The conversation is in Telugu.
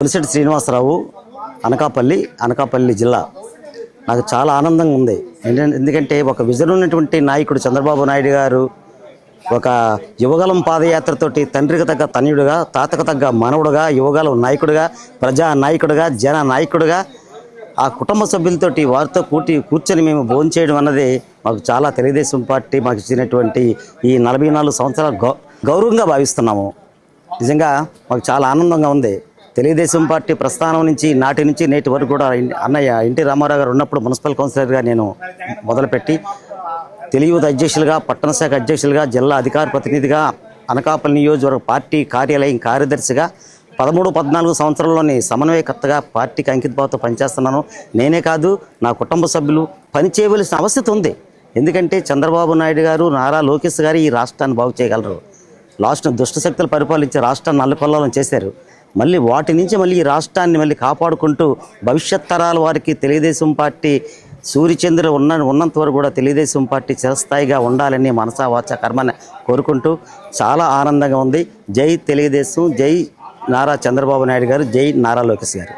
పులిశెట్టి శ్రీనివాసరావు, అనకాపల్లి జిల్లా. నాకు చాలా ఆనందంగా ఉంది. ఎందుకంటే ఒక విజన్ ఉన్నటువంటి నాయకుడు చంద్రబాబు నాయుడు గారు ఒక యువగలం పాదయాత్రతోటి తండ్రికి తగ్గ తనయుడుగా, తాతకు తగ్గ మనవుడుగా, యువగలం నాయకుడిగా, ప్రజా నాయకుడిగా, జన నాయకుడిగా ఆ కుటుంబ సభ్యులతోటి వారితో కూర్చొని మేము భోంచేయడం అన్నది మాకు చాలా తెలుగుదేశం పార్టీ మాకు ఇచ్చినటువంటి ఈ 44 సంవత్సరాలు గౌరవంగా భావిస్తున్నాము. నిజంగా మాకు చాలా ఆనందంగా ఉంది. తెలుగుదేశం పార్టీ ప్రస్థానం నుంచి నాటి నుంచి నేటి వరకు కూడా అన్నయ్య ఎన్టీ రామారావు గారు ఉన్నప్పుడు మున్సిపల్ కౌన్సిలర్గా నేను మొదలుపెట్టి తెలుగు అధ్యక్షులుగా, పట్టణ శాఖ అధ్యక్షులుగా, జిల్లా అధికార ప్రతినిధిగా, అనకాపల్లి నియోజకవర్గ పార్టీ కార్యాలయం కార్యదర్శిగా 13-14 సంవత్సరాల్లోని సమన్వయకర్తగా పార్టీకి అంకితభావంతో పనిచేస్తున్నాను. నేనే కాదు, నా కుటుంబ సభ్యులు పనిచేయవలసిన అవసరం ఉంది. ఎందుకంటే చంద్రబాబు నాయుడు గారు, నారా లోకేష్ గారు ఈ రాష్ట్రాన్ని బాగు చేయగలరు. లాస్ట్ దుష్టశక్తులు పరిపాలించి రాష్ట్రాన్ని నల్లకొల్లాలని చేశారు. మళ్ళీ వాటి నుంచి ఈ రాష్ట్రాన్ని మళ్ళీ కాపాడుకుంటూ భవిష్యత్ తరాల వారికి తెలుగుదేశం పార్టీ సూర్యచంద్రులు ఉన్నంత వరకు కూడా తెలుగుదేశం పార్టీ చిరస్థాయిగా ఉండాలని మనసా వాచ కర్మని కోరుకుంటూ చాలా ఆనందంగా ఉంది. జై తెలుగుదేశం, జై నారా చంద్రబాబు నాయుడు గారు, జై నారా లోకేష్ గారు.